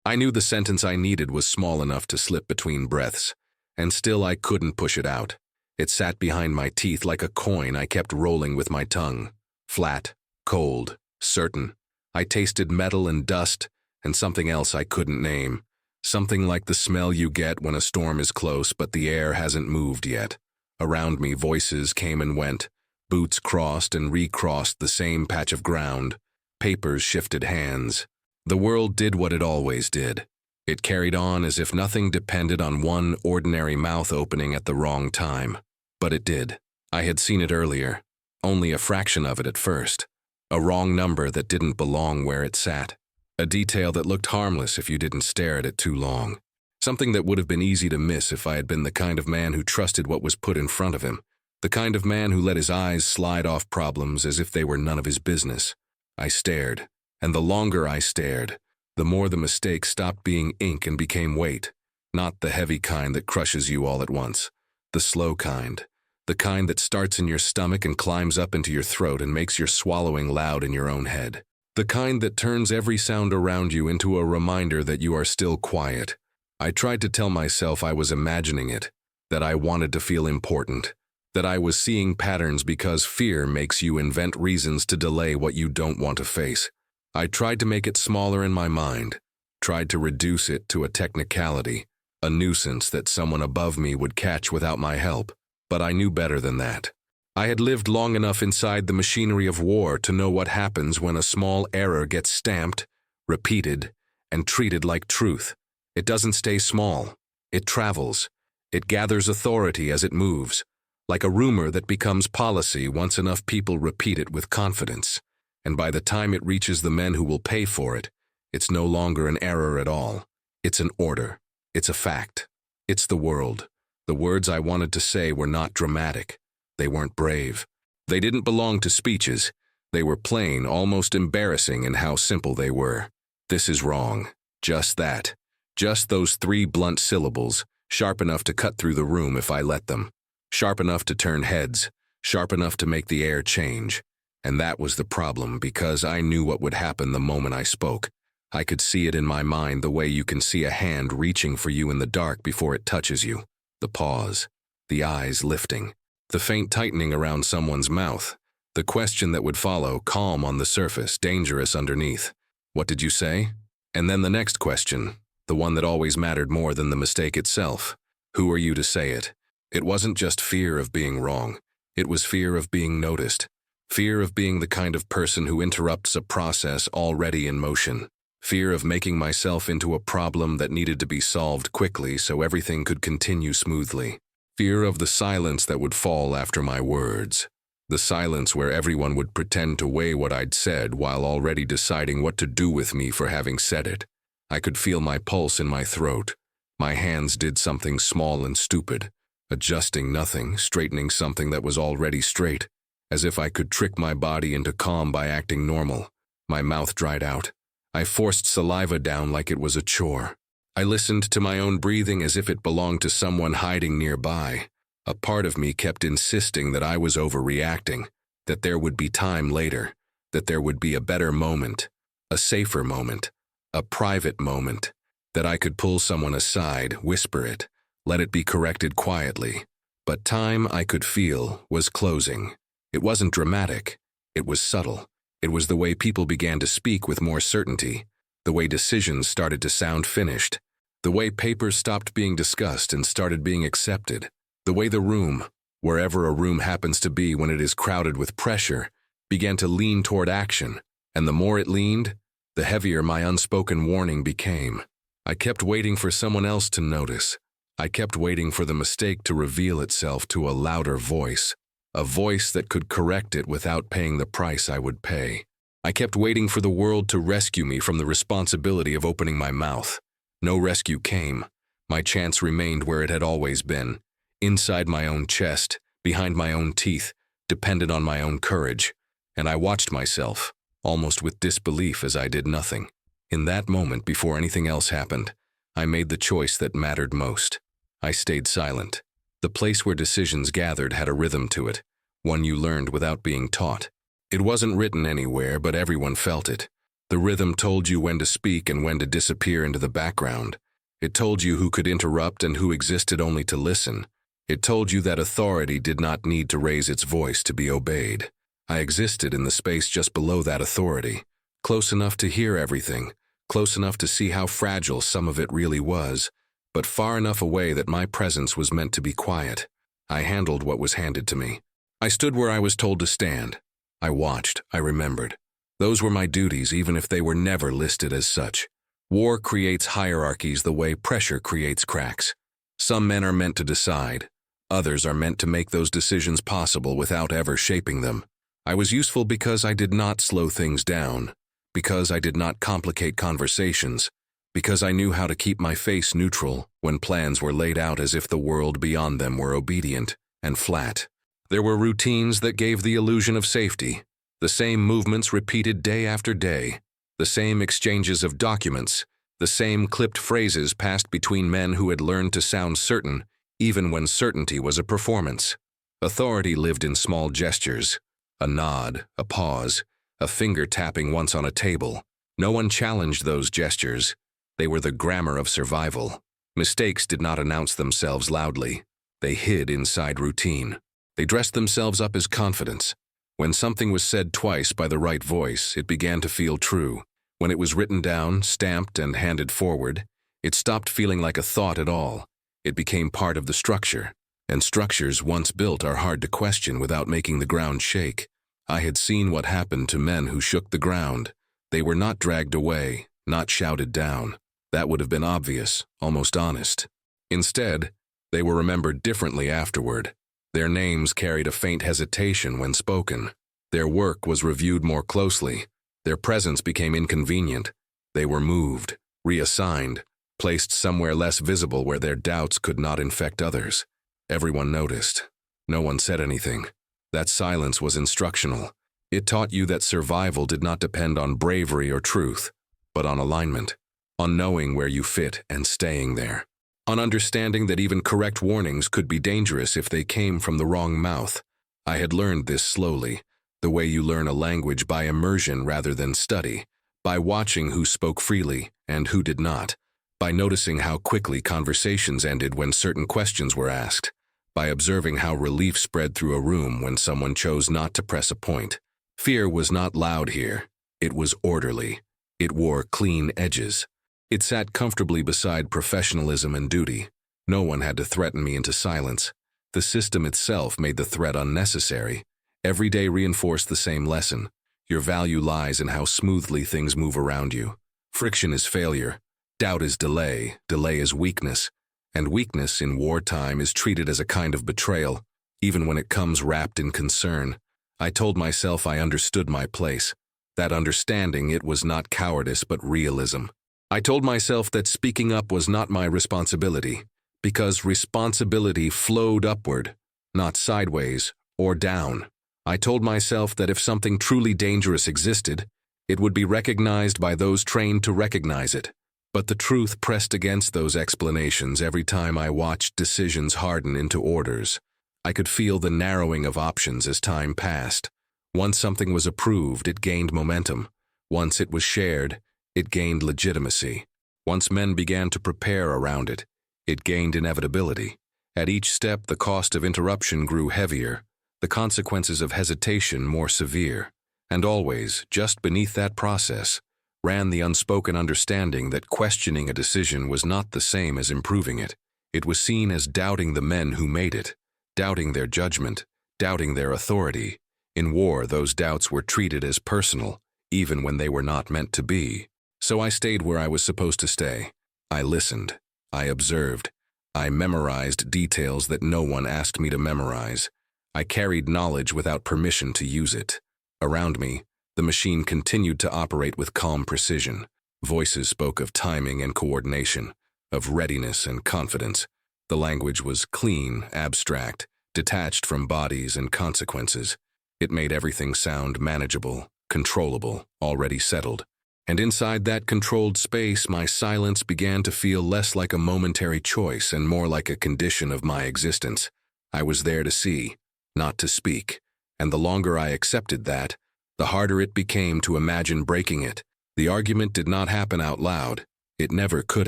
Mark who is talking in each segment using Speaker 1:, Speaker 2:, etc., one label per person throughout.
Speaker 1: I knew the sentence I needed was small enough to slip between breaths, and still I couldn't push it out. It sat behind my teeth like a coin I kept rolling with my tongue. Flat, cold, certain. I tasted metal and dust, and something else I couldn't name. Something like the smell you get when a storm is close but the air hasn't moved yet. Around me, voices came and went. Boots crossed and recrossed the same patch of ground. Papers shifted hands. The world did what it always did. It carried on as if nothing depended on one ordinary mouth opening at the wrong time. But it did. I had seen it earlier. Only a fraction of it at first. A wrong number that didn't belong where it sat. A detail that looked harmless if you didn't stare at it too long. Something that would have been easy to miss if I had been the kind of man who trusted what was put in front of him. The kind of man who let his eyes slide off problems as if they were none of his business. I stared, and the longer I stared, the more the mistake stopped being ink and became weight. Not the heavy kind that crushes you all at once. The slow kind. The kind that starts in your stomach and climbs up into your throat and makes your swallowing loud in your own head. The kind that turns every sound around you into a reminder that you are still quiet. I tried to tell myself I was imagining it, that I wanted to feel important, that I was seeing patterns because fear makes you invent reasons to delay what you don't want to face. I tried to make it smaller in my mind, tried to reduce it to a technicality, a nuisance that someone above me would catch without my help. But I knew better than that. I had lived long enough inside the machinery of war to know what happens when a small error gets stamped, repeated, and treated like truth. It doesn't stay small. It travels. It gathers authority as it moves, like a rumor that becomes policy once enough people repeat it with confidence. And by the time it reaches the men who will pay for it, it's no longer an error at all. It's an order. It's a fact. It's the world. The words I wanted to say were not dramatic. They weren't brave. They didn't belong to speeches. They were plain, almost embarrassing in how simple they were. This is wrong. Just that. Just those 3 blunt syllables, sharp enough to cut through the room if I let them. Sharp enough to turn heads. Sharp enough to make the air change. And that was the problem, because I knew what would happen the moment I spoke. I could see it in my mind the way you can see a hand reaching for you in the dark before it touches you. The pause, the eyes lifting, the faint tightening around someone's mouth, the question that would follow, calm on the surface, dangerous underneath. What did you say? And then the next question, the one that always mattered more than the mistake itself. Who are you to say it? It wasn't just fear of being wrong. It was fear of being noticed. Fear of being the kind of person who interrupts a process already in motion. Fear of making myself into a problem that needed to be solved quickly so everything could continue smoothly. Fear of the silence that would fall after my words. The silence where everyone would pretend to weigh what I'd said while already deciding what to do with me for having said it. I could feel my pulse in my throat. My hands did something small and stupid, adjusting nothing, straightening something that was already straight, as if I could trick my body into calm by acting normal. My mouth dried out. I forced saliva down like it was a chore. I listened to my own breathing as if it belonged to someone hiding nearby. A part of me kept insisting that I was overreacting, that there would be time later, that there would be a better moment, a safer moment, a private moment, that I could pull someone aside, whisper it, let it be corrected quietly. But time, I could feel, was closing. It wasn't dramatic. It was subtle. It was the way people began to speak with more certainty, the way decisions started to sound finished, the way papers stopped being discussed and started being accepted, the way the room, wherever a room happens to be when it is crowded with pressure, began to lean toward action, and the more it leaned, the heavier my unspoken warning became. I kept waiting for someone else to notice. I kept waiting for the mistake to reveal itself to a louder voice. A voice that could correct it without paying the price I would pay. I kept waiting for the world to rescue me from the responsibility of opening my mouth. No rescue came. My chance remained where it had always been, inside my own chest, behind my own teeth, dependent on my own courage. And I watched myself, almost with disbelief as I did nothing. In that moment, before anything else happened, I made the choice that mattered most. I stayed silent. The place where decisions gathered had a rhythm to it, one you learned without being taught. It wasn't written anywhere, but everyone felt it. The rhythm told you when to speak and when to disappear into the background. It told you who could interrupt and who existed only to listen. It told you that authority did not need to raise its voice to be obeyed. I existed in the space just below that authority, close enough to hear everything, close enough to see how fragile some of it really was, but far enough away that my presence was meant to be quiet. I handled what was handed to me. I stood where I was told to stand. I watched, I remembered. Those were my duties, even if they were never listed as such. War creates hierarchies the way pressure creates cracks. Some men are meant to decide. Others are meant to make those decisions possible without ever shaping them. I was useful because I did not slow things down, because I did not complicate conversations, because I knew how to keep my face neutral when plans were laid out as if the world beyond them were obedient and flat. There were routines that gave the illusion of safety, the same movements repeated day after day, the same exchanges of documents, the same clipped phrases passed between men who had learned to sound certain, even when certainty was a performance. Authority lived in small gestures, a nod, a pause, a finger tapping once on a table. No one challenged those gestures. They were the grammar of survival. Mistakes did not announce themselves loudly. They hid inside routine. They dressed themselves up as confidence. When something was said twice by the right voice, it began to feel true. When it was written down, stamped, and handed forward, it stopped feeling like a thought at all. It became part of the structure, and structures once built are hard to question without making the ground shake. I had seen what happened to men who shook the ground. They were not dragged away, not shouted down. That would have been obvious, almost honest. Instead, they were remembered differently afterward. Their names carried a faint hesitation when spoken. Their work was reviewed more closely. Their presence became inconvenient. They were moved, reassigned, placed somewhere less visible where their doubts could not infect others. Everyone noticed. No one said anything. That silence was instructional. It taught you that survival did not depend on bravery or truth, but on alignment, on knowing where you fit and staying there, on understanding that even correct warnings could be dangerous if they came from the wrong mouth. I had learned this slowly, the way you learn a language by immersion rather than study, by watching who spoke freely and who did not, by noticing how quickly conversations ended when certain questions were asked, by observing how relief spread through a room when someone chose not to press a point. Fear was not loud here. It was orderly. It wore clean edges. It sat comfortably beside professionalism and duty. No one had to threaten me into silence. The system itself made the threat unnecessary. Every day reinforced the same lesson. Your value lies in how smoothly things move around you. Friction is failure. Doubt is delay. Delay is weakness. And weakness in wartime is treated as a kind of betrayal, even when it comes wrapped in concern. I told myself I understood my place. That understanding, it was not cowardice but realism. I told myself that speaking up was not my responsibility, because responsibility flowed upward, not sideways or down. I told myself that if something truly dangerous existed, it would be recognized by those trained to recognize it. But the truth pressed against those explanations every time I watched decisions harden into orders. I could feel the narrowing of options as time passed. Once something was approved, it gained momentum. Once it was shared, it gained legitimacy. Once men began to prepare around it, it gained inevitability. At each step, the cost of interruption grew heavier, the consequences of hesitation more severe. And always, just beneath that process, ran the unspoken understanding that questioning a decision was not the same as improving it. It was seen as doubting the men who made it, doubting their judgment, doubting their authority. In war, those doubts were treated as personal, even when they were not meant to be. So I stayed where I was supposed to stay. I listened. I observed. I memorized details that no one asked me to memorize. I carried knowledge without permission to use it. Around me, the machine continued to operate with calm precision. Voices spoke of timing and coordination, of readiness and confidence. The language was clean, abstract, detached from bodies and consequences. It made everything sound manageable, controllable, already settled. And inside that controlled space, my silence began to feel less like a momentary choice and more like a condition of my existence. I was there to see, not to speak. And the longer I accepted that, the harder it became to imagine breaking it. The argument did not happen out loud. It never could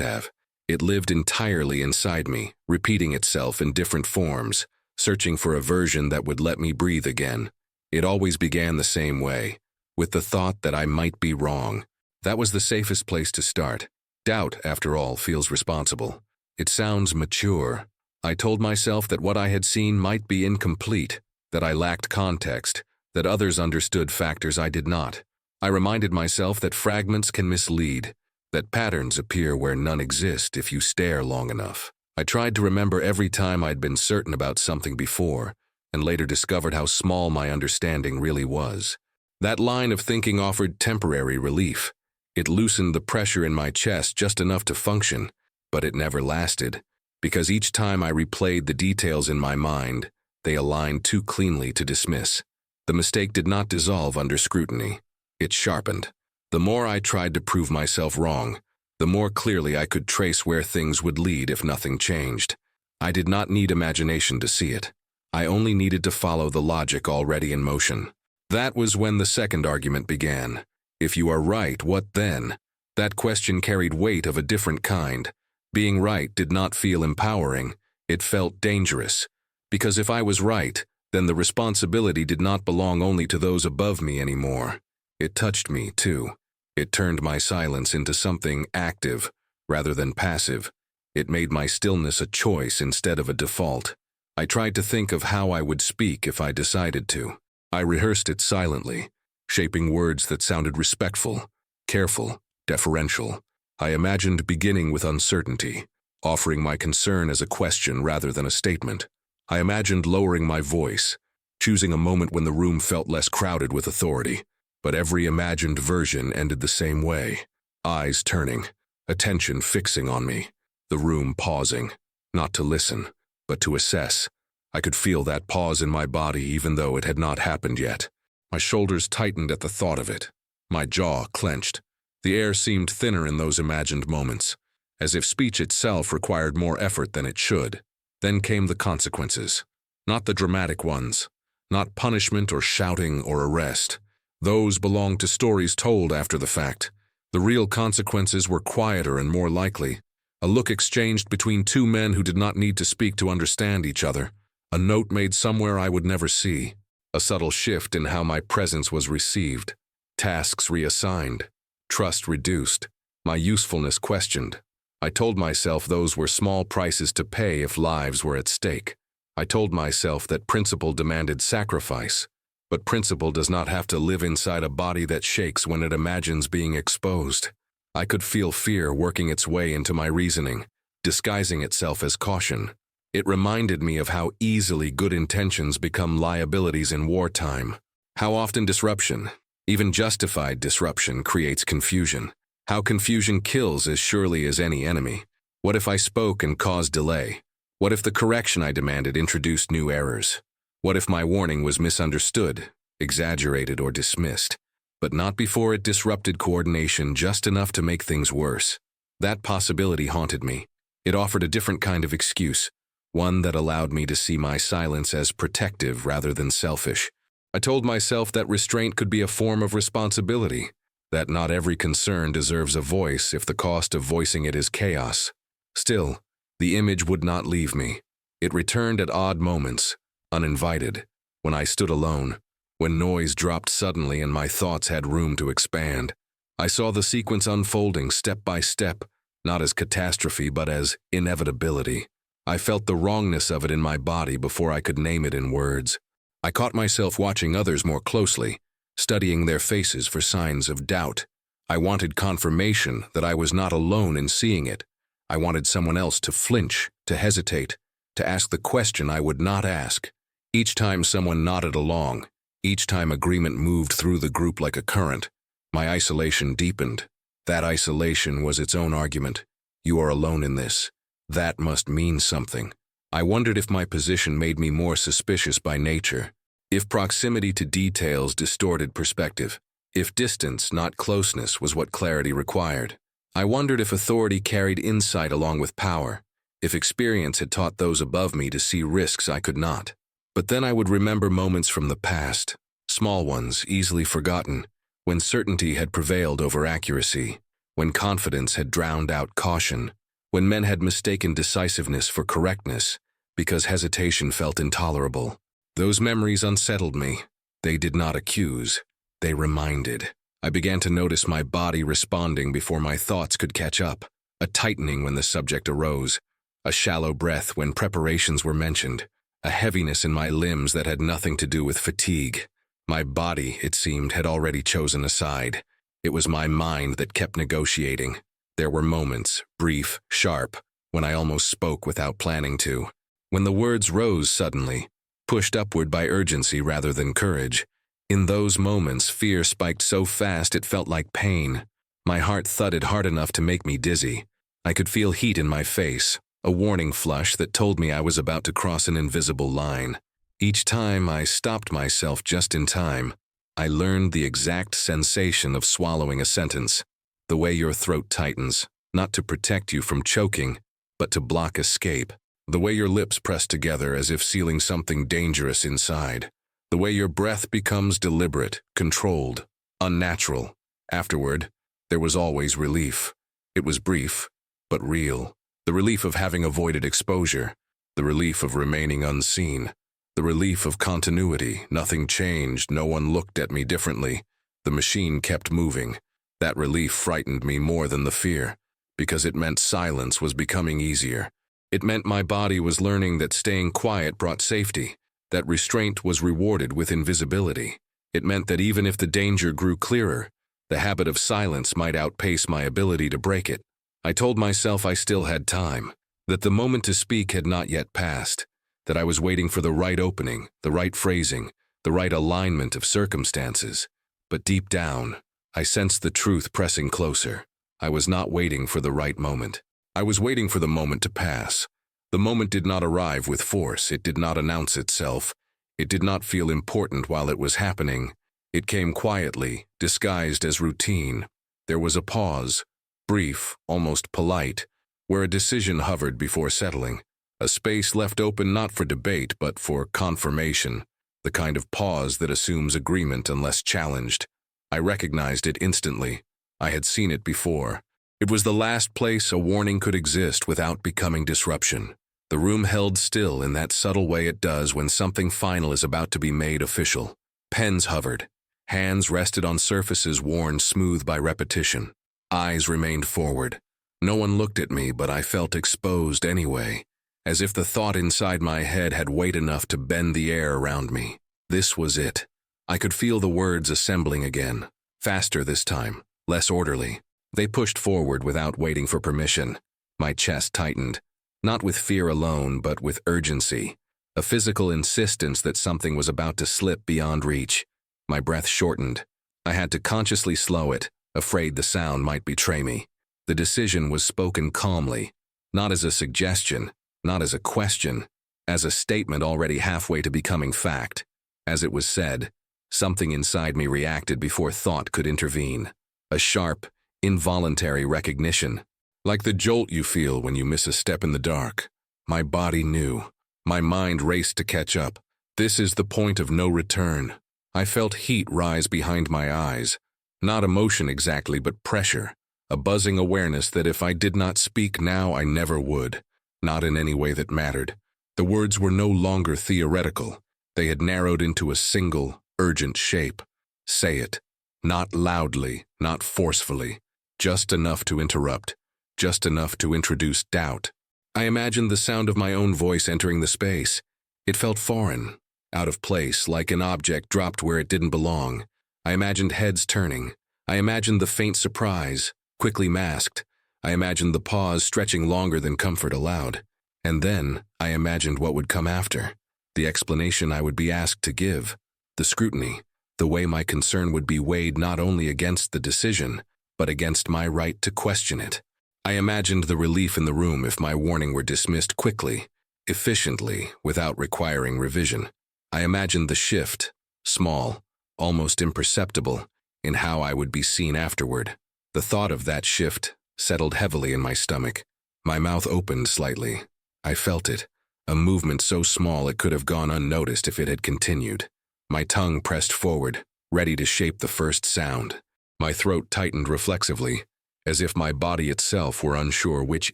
Speaker 1: have. It lived entirely inside me, repeating itself in different forms, searching for a version that would let me breathe again. It always began the same way, with the thought that I might be wrong. That was the safest place to start. Doubt, after all, feels responsible. It sounds mature. I told myself that what I had seen might be incomplete, that I lacked context, that others understood factors I did not. I reminded myself that fragments can mislead, that patterns appear where none exist if you stare long enough. I tried to remember every time I'd been certain about something before, and later discovered how small my understanding really was. That line of thinking offered temporary relief. It loosened the pressure in my chest just enough to function, but it never lasted, because each time I replayed the details in my mind, they aligned too cleanly to dismiss. The mistake did not dissolve under scrutiny. It sharpened. The more I tried to prove myself wrong, the more clearly I could trace where things would lead if nothing changed. I did not need imagination to see it. I only needed to follow the logic already in motion. That was when the second argument began. If you are right, what then? That question carried weight of a different kind. Being right did not feel empowering. It felt dangerous. Because if I was right, then the responsibility did not belong only to those above me anymore. It touched me, too. It turned my silence into something active, rather than passive. It made my stillness a choice instead of a default. I tried to think of how I would speak if I decided to. I rehearsed it silently, shaping words that sounded respectful, careful, deferential. I imagined beginning with uncertainty, offering my concern as a question rather than a statement. I imagined lowering my voice, choosing a moment when the room felt less crowded with authority. But every imagined version ended the same way. Eyes turning, attention fixing on me, the room pausing, not to listen, but to assess. I could feel that pause in my body even though it had not happened yet. My shoulders tightened at the thought of it. My jaw clenched. The air seemed thinner in those imagined moments, as if speech itself required more effort than it should. Then came the consequences. Not the dramatic ones. Not punishment or shouting or arrest. Those belonged to stories told after the fact. The real consequences were quieter and more likely. A look exchanged between two men who did not need to speak to understand each other. A note made somewhere I would never see. A subtle shift in how my presence was received. Tasks reassigned. Trust reduced. My usefulness questioned. I told myself those were small prices to pay if lives were at stake. I told myself that principle demanded sacrifice. But principle does not have to live inside a body that shakes when it imagines being exposed. I could feel fear working its way into my reasoning, disguising itself as caution. It reminded me of how easily good intentions become liabilities in wartime. How often disruption, even justified disruption, creates confusion. How confusion kills as surely as any enemy. What if I spoke and caused delay? What if the correction I demanded introduced new errors? What if my warning was misunderstood, exaggerated, or dismissed, but not before it disrupted coordination just enough to make things worse? That possibility haunted me. It offered a different kind of excuse, one that allowed me to see my silence as protective rather than selfish. I told myself that restraint could be a form of responsibility, that not every concern deserves a voice if the cost of voicing it is chaos. Still, the image would not leave me. It returned at odd moments, uninvited, when I stood alone, when noise dropped suddenly and my thoughts had room to expand. I saw the sequence unfolding step by step, not as catastrophe but as inevitability. I felt the wrongness of it in my body before I could name it in words. I caught myself watching others more closely, studying their faces for signs of doubt. I wanted confirmation that I was not alone in seeing it. I wanted someone else to flinch, to hesitate, to ask the question I would not ask. Each time someone nodded along, each time agreement moved through the group like a current, my isolation deepened. That isolation was its own argument. You are alone in this. That must mean something. I wondered if my position made me more suspicious by nature, if proximity to details distorted perspective, if distance, not closeness, was what clarity required. I wondered if authority carried insight along with power, if experience had taught those above me to see risks I could not. But then I would remember moments from the past, small ones, easily forgotten, when certainty had prevailed over accuracy, when confidence had drowned out caution, when men had mistaken decisiveness for correctness because hesitation felt intolerable. Those memories unsettled me. They did not accuse. They reminded. I began to notice my body responding before my thoughts could catch up, a tightening when the subject arose, a shallow breath when preparations were mentioned, a heaviness in my limbs that had nothing to do with fatigue. My body, it seemed, had already chosen a side. It was my mind that kept negotiating. There were moments, brief, sharp, when I almost spoke without planning to. When the words rose suddenly, pushed upward by urgency rather than courage. In those moments, fear spiked so fast it felt like pain. My heart thudded hard enough to make me dizzy. I could feel heat in my face, a warning flush that told me I was about to cross an invisible line. Each time I stopped myself just in time, I learned the exact sensation of swallowing a sentence, the way your throat tightens, not to protect you from choking, but to block escape, the way your lips press together as if sealing something dangerous inside, the way your breath becomes deliberate, controlled, unnatural. Afterward, there was always relief. It was brief, but real. The relief of having avoided exposure, the relief of remaining unseen, the relief of continuity. Nothing changed, no one looked at me differently. The machine kept moving. That relief frightened me more than the fear, because it meant silence was becoming easier. It meant my body was learning that staying quiet brought safety, that restraint was rewarded with invisibility. It meant that even if the danger grew clearer, the habit of silence might outpace my ability to break it. I told myself I still had time, that the moment to speak had not yet passed, that I was waiting for the right opening, the right phrasing, the right alignment of circumstances. But deep down, I sensed the truth pressing closer. I was not waiting for the right moment. I was waiting for the moment to pass. The moment did not arrive with force. It did not announce itself. It did not feel important while it was happening. It came quietly, disguised as routine. There was a pause, brief, almost polite, where a decision hovered before settling, a space left open not for debate but for confirmation, the kind of pause that assumes agreement unless challenged. I recognized it instantly. I had seen it before. It was the last place a warning could exist without becoming disruption. The room held still in that subtle way it does when something final is about to be made official. Pens hovered. Hands rested on surfaces worn smooth by repetition. Eyes remained forward. No one looked at me, but I felt exposed anyway, as if the thought inside my head had weight enough to bend the air around me. This was it. I could feel the words assembling again, faster this time, less orderly. They pushed forward without waiting for permission. My chest tightened, not with fear alone, but with urgency, a physical insistence that something was about to slip beyond reach. My breath shortened. I had to consciously slow it, afraid the sound might betray me. The decision was spoken calmly, not as a suggestion, not as a question, as a statement already halfway to becoming fact. As it was said, something inside me reacted before thought could intervene. A sharp, involuntary recognition, like the jolt you feel when you miss a step in the dark. My body knew. My mind raced to catch up. This is the point of no return. I felt heat rise behind my eyes. Not emotion exactly, but pressure. A buzzing awareness that if I did not speak now, I never would. Not in any way that mattered. The words were no longer theoretical. They had narrowed into a single, urgent shape. Say it. Not loudly, not forcefully. Just enough to interrupt. Just enough to introduce doubt. I imagined the sound of my own voice entering the space. It felt foreign, out of place, like an object dropped where it didn't belong. I imagined heads turning. I imagined the faint surprise, quickly masked. I imagined the pause stretching longer than comfort allowed. And then I imagined what would come after. The explanation I would be asked to give. The scrutiny. The way my concern would be weighed not only against the decision, but against my right to question it. I imagined the relief in the room if my warning were dismissed quickly, efficiently, without requiring revision. I imagined the shift, small, almost imperceptible, in how I would be seen afterward. The thought of that shift settled heavily in my stomach. My mouth opened slightly. I felt it, a movement so small it could have gone unnoticed if it had continued. My tongue pressed forward, ready to shape the first sound. My throat tightened reflexively, as if my body itself were unsure which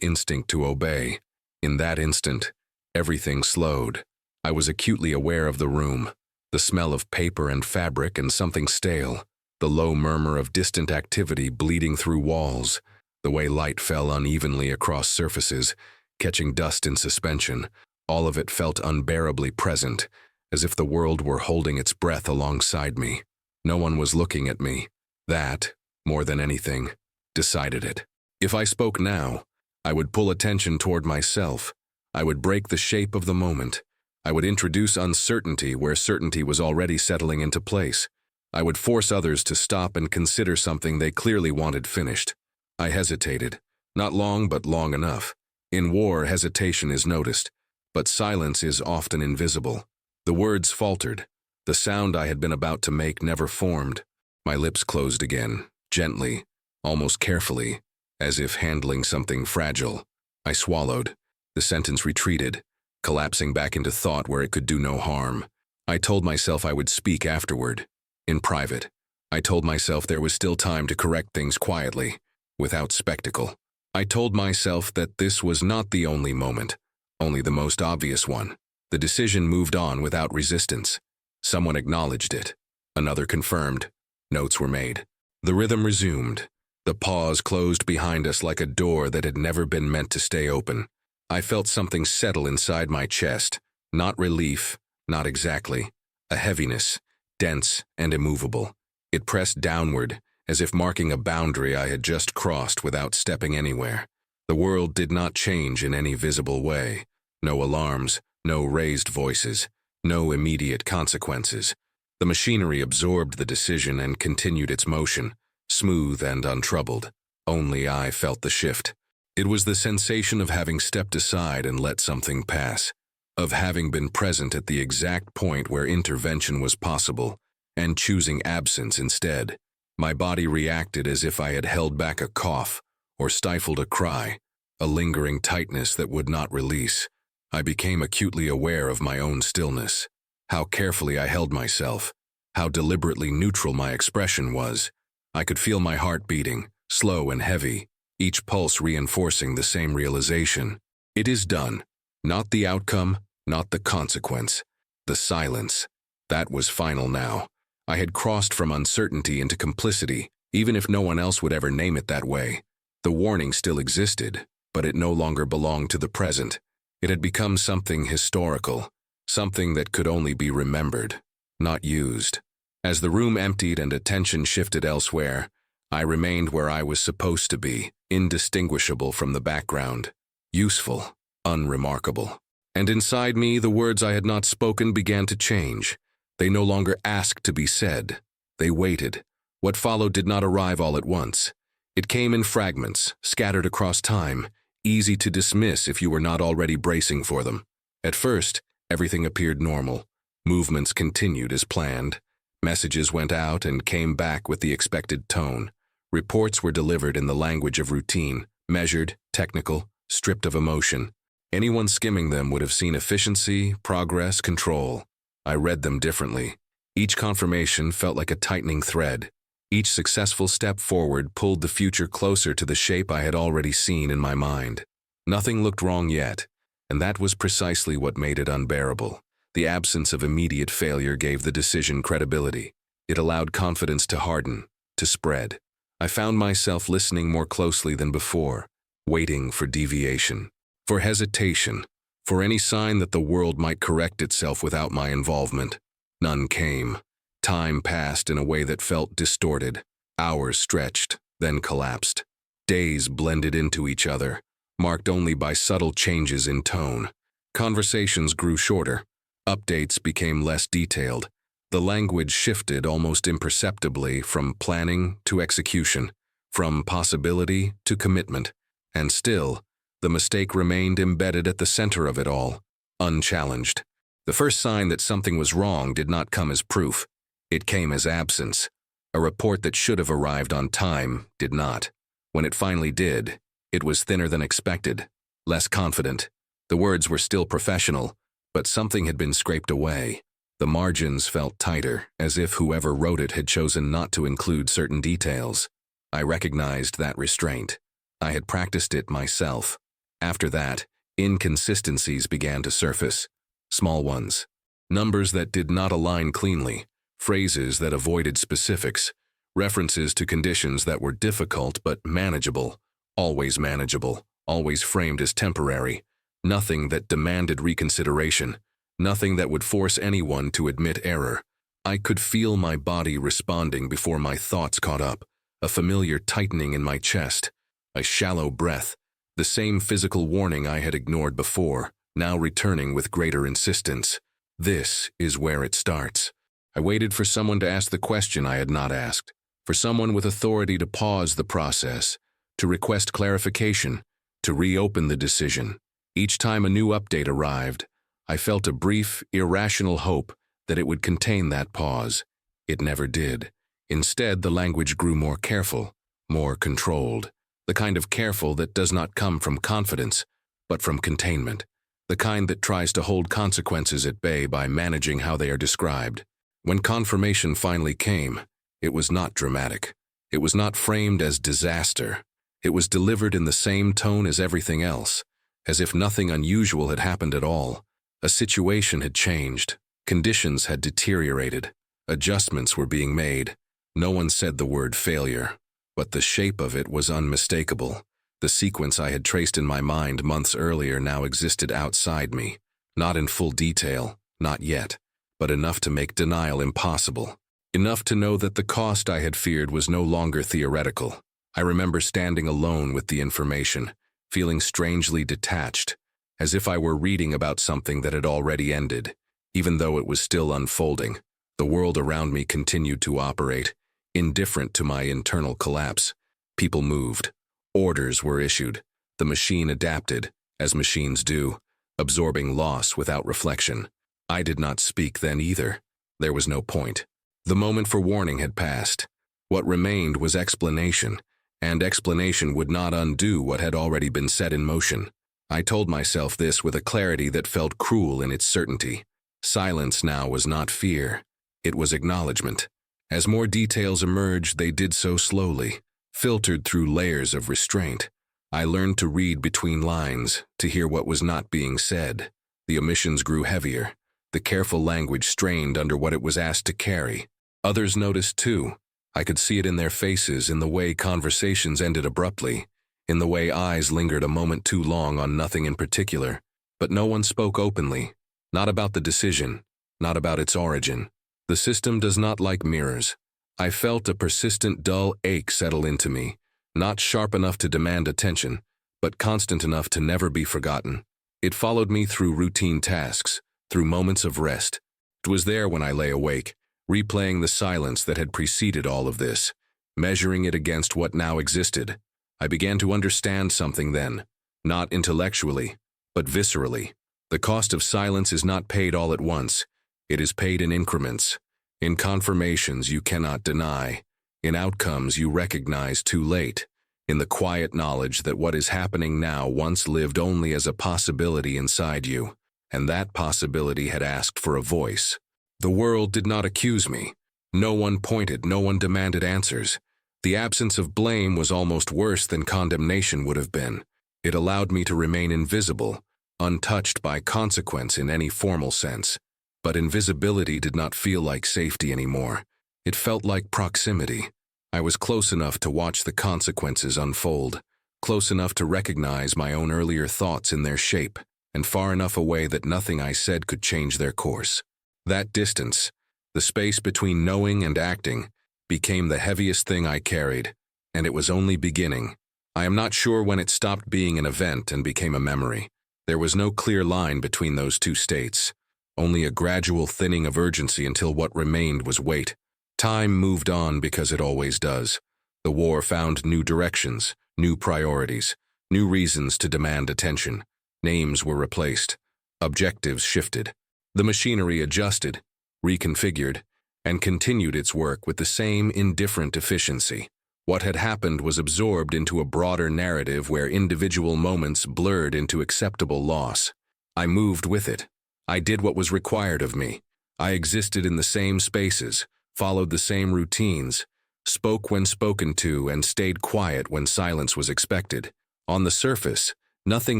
Speaker 1: instinct to obey. In that instant, everything slowed. I was acutely aware of the room, the smell of paper and fabric and something stale, the low murmur of distant activity bleeding through walls, the way light fell unevenly across surfaces, catching dust in suspension. All of it felt unbearably present, as if the world were holding its breath alongside me. No one was looking at me. That, more than anything, decided it. If I spoke now, I would pull attention toward myself. I would break the shape of the moment. I would introduce uncertainty where certainty was already settling into place. I would force others to stop and consider something they clearly wanted finished. I hesitated. Not long, but long enough. In war, hesitation is noticed, but silence is often invisible. The words faltered. The sound I had been about to make never formed. My lips closed again, gently, almost carefully, as if handling something fragile. I swallowed. The sentence retreated, collapsing back into thought where it could do no harm. I told myself I would speak afterward, in private. I told myself there was still time to correct things quietly, without spectacle. I told myself that this was not the only moment, only the most obvious one. The decision moved on without resistance. Someone acknowledged it. Another confirmed. Notes were made. The rhythm resumed. The pause closed behind us like a door that had never been meant to stay open. I felt something settle inside my chest. Not relief, not exactly. A heaviness, dense and immovable. It pressed downward, as if marking a boundary I had just crossed without stepping anywhere. The world did not change in any visible way. No alarms, no raised voices, no immediate consequences. The machinery absorbed the decision and continued its motion, smooth and untroubled. Only I felt the shift. It was the sensation of having stepped aside and let something pass, of having been present at the exact point where intervention was possible, and choosing absence instead. My body reacted as if I had held back a cough or stifled a cry, a lingering tightness that would not release. I became acutely aware of my own stillness, how carefully I held myself, how deliberately neutral my expression was. I could feel my heart beating, slow and heavy, each pulse reinforcing the same realization. It is done. Not the outcome, not the consequence. The silence. That was final now. I had crossed from uncertainty into complicity, even if no one else would ever name it that way. The warning still existed, but it no longer belonged to the present. It had become something historical, something that could only be remembered, not used. As the room emptied and attention shifted elsewhere, I remained where I was supposed to be, indistinguishable from the background, useful, unremarkable. And inside me, the words I had not spoken began to change. They no longer asked to be said. They waited. What followed did not arrive all at once. It came in fragments, scattered across time, easy to dismiss if you were not already bracing for them. At first, everything appeared normal. Movements continued as planned. Messages went out and came back with the expected tone. Reports were delivered in the language of routine, measured, technical, stripped of emotion. Anyone skimming them would have seen efficiency, progress, control. I read them differently. Each confirmation felt like a tightening thread. Each successful step forward pulled the future closer to the shape I had already seen in my mind. Nothing looked wrong yet, and that was precisely what made it unbearable. The absence of immediate failure gave the decision credibility. It allowed confidence to harden, to spread. I found myself listening more closely than before, waiting for deviation, for hesitation, for any sign that the world might correct itself without my involvement. None came. Time passed in a way that felt distorted. Hours stretched, then collapsed. Days blended into each other, marked only by subtle changes in tone. Conversations grew shorter. Updates became less detailed. The language shifted almost imperceptibly from planning to execution, from possibility to commitment. And still, the mistake remained embedded at the center of it all, unchallenged. The first sign that something was wrong did not come as proof. It came as absence. A report that should have arrived on time did not. When it finally did, it was thinner than expected, less confident. The words were still professional, but something had been scraped away. The margins felt tighter, as if whoever wrote it had chosen not to include certain details. I recognized that restraint. I had practiced it myself. After that, inconsistencies began to surface. Small ones. Numbers that did not align cleanly, phrases that avoided specifics, references to conditions that were difficult but manageable, always framed as temporary, nothing that demanded reconsideration, nothing that would force anyone to admit error. I could feel my body responding before my thoughts caught up, a familiar tightening in my chest, a shallow breath, the same physical warning I had ignored before, now returning with greater insistence. This is where it starts. I waited for someone to ask the question I had not asked, for someone with authority to pause the process, to request clarification, to reopen the decision. Each time a new update arrived, I felt a brief, irrational hope that it would contain that pause. It never did. Instead, the language grew more careful, more controlled, the kind of careful that does not come from confidence, but from containment, the kind that tries to hold consequences at bay by managing how they are described. When confirmation finally came, it was not dramatic. It was not framed as disaster. It was delivered in the same tone as everything else, as if nothing unusual had happened at all. A situation had changed. Conditions had deteriorated. Adjustments were being made. No one said the word failure, but the shape of it was unmistakable. The sequence I had traced in my mind months earlier now existed outside me, not in full detail, not yet, but enough to make denial impossible, enough to know that the cost I had feared was no longer theoretical. I remember standing alone with the information, feeling strangely detached, as if I were reading about something that had already ended. Even though it was still unfolding, the world around me continued to operate, indifferent to my internal collapse. People moved. Orders were issued. The machine adapted, as machines do, absorbing loss without reflection. I did not speak then either. There was no point. The moment for warning had passed. What remained was explanation, and explanation would not undo what had already been set in motion. I told myself this with a clarity that felt cruel in its certainty. Silence now was not fear. It was acknowledgement. As more details emerged, they did so slowly, filtered through layers of restraint. I learned to read between lines, to hear what was not being said. The omissions grew heavier. The careful language strained under what it was asked to carry. Others noticed too. I could see it in their faces, in the way conversations ended abruptly, in the way eyes lingered a moment too long on nothing in particular. But no one spoke openly, not about the decision, not about its origin. The system does not like mirrors. I felt a persistent dull ache settle into me, not sharp enough to demand attention, but constant enough to never be forgotten. It followed me through routine tasks, through moments of rest. It was there when I lay awake, replaying the silence that had preceded all of this, measuring it against what now existed. I began to understand something then, not intellectually, but viscerally. The cost of silence is not paid all at once. It is paid in increments. In confirmations you cannot deny. In outcomes you recognize too late. In the quiet knowledge that what is happening now once lived only as a possibility inside you, and that possibility had asked for a voice. The world did not accuse me. No one pointed, no one demanded answers. The absence of blame was almost worse than condemnation would have been. It allowed me to remain invisible, untouched by consequence in any formal sense. But invisibility did not feel like safety anymore. It felt like proximity. I was close enough to watch the consequences unfold, close enough to recognize my own earlier thoughts in their shape, and far enough away that nothing I said could change their course. That distance, the space between knowing and acting, became the heaviest thing I carried, and it was only beginning. I am not sure when it stopped being an event and became a memory. There was no clear line between those two states, only a gradual thinning of urgency until what remained was weight. Time moved on because it always does. The war found new directions, new priorities, new reasons to demand attention. Names were replaced. Objectives shifted. The machinery adjusted, reconfigured, and continued its work with the same indifferent efficiency. What had happened was absorbed into a broader narrative where individual moments blurred into acceptable loss. I moved with it. I did what was required of me. I existed in the same spaces, followed the same routines, spoke when spoken to, and stayed quiet when silence was expected. On the surface, nothing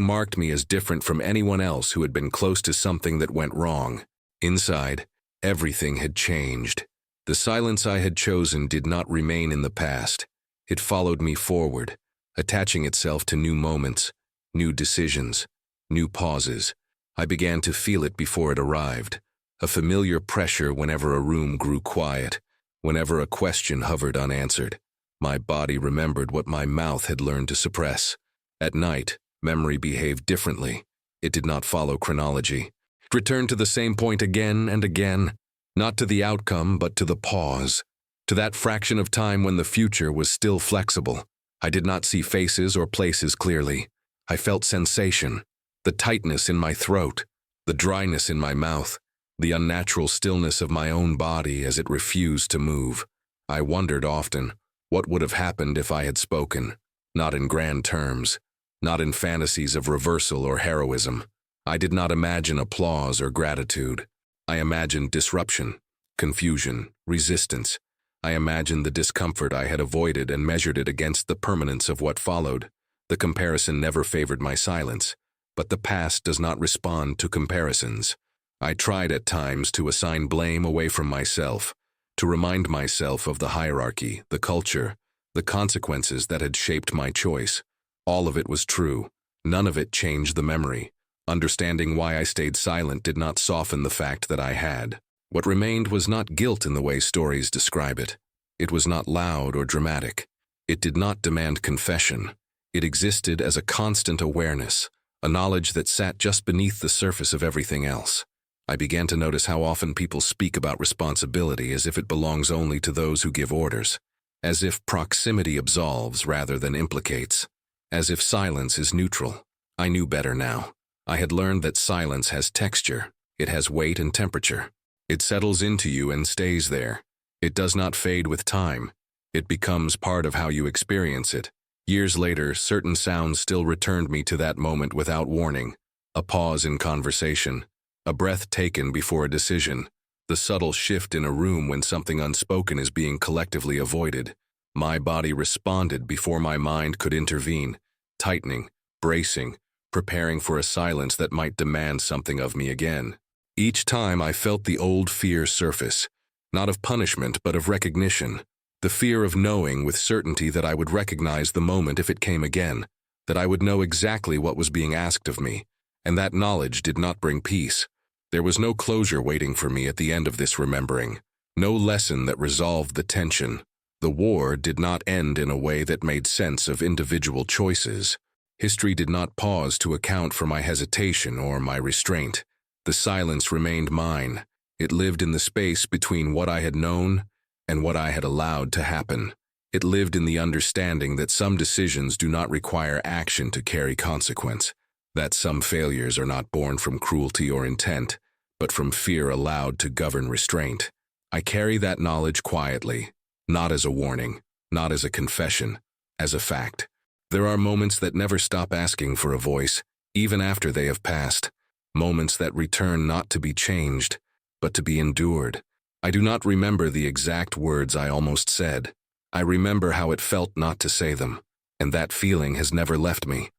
Speaker 1: marked me as different from anyone else who had been close to something that went wrong. Inside, everything had changed. The silence I had chosen did not remain in the past. It followed me forward, attaching itself to new moments, new decisions, new pauses. I began to feel it before it arrived, a familiar pressure whenever a room grew quiet, whenever a question hovered unanswered. My body remembered what my mouth had learned to suppress. At night, memory behaved differently. It did not follow chronology. It returned to the same point again and again, not to the outcome but to the pause, to that fraction of time when the future was still flexible. I did not see faces or places clearly. I felt sensation, the tightness in my throat, the dryness in my mouth, the unnatural stillness of my own body as it refused to move. I wondered often, what would have happened if I had spoken? Not in grand terms, not in fantasies of reversal or heroism. I did not imagine applause or gratitude. I imagined disruption, confusion, resistance. I imagined the discomfort I had avoided and measured it against the permanence of what followed. The comparison never favored my silence, but the past does not respond to comparisons. I tried at times to assign blame away from myself, to remind myself of the hierarchy, the culture, the consequences that had shaped my choice. All of it was true. None of it changed the memory. Understanding why I stayed silent did not soften the fact that I had. What remained was not guilt in the way stories describe it. It was not loud or dramatic. It did not demand confession. It existed as a constant awareness, a knowledge that sat just beneath the surface of everything else. I began to notice how often people speak about responsibility as if it belongs only to those who give orders, as if proximity absolves rather than implicates, as if silence is neutral. I knew better now. I had learned that silence has texture. It has weight and temperature. It settles into you and stays there. It does not fade with time. It becomes part of how you experience it. Years later, certain sounds still returned me to that moment without warning. A pause in conversation, a breath taken before a decision, the subtle shift in a room when something unspoken is being collectively avoided. My body responded before my mind could intervene, tightening, bracing, preparing for a silence that might demand something of me again. Each time I felt the old fear surface, not of punishment but of recognition, the fear of knowing with certainty that I would recognize the moment if it came again, that I would know exactly what was being asked of me, and that knowledge did not bring peace. There was no closure waiting for me at the end of this remembering, no lesson that resolved the tension. The war did not end in a way that made sense of individual choices. History did not pause to account for my hesitation or my restraint. The silence remained mine. It lived in the space between what I had known and what I had allowed to happen. It lived in the understanding that some decisions do not require action to carry consequence, that some failures are not born from cruelty or intent, but from fear allowed to govern restraint. I carry that knowledge quietly, not as a warning, not as a confession, as a fact. There are moments that never stop asking for a voice, even after they have passed. Moments that return not to be changed, but to be endured. I do not remember the exact words I almost said. I remember how it felt not to say them, and that feeling has never left me.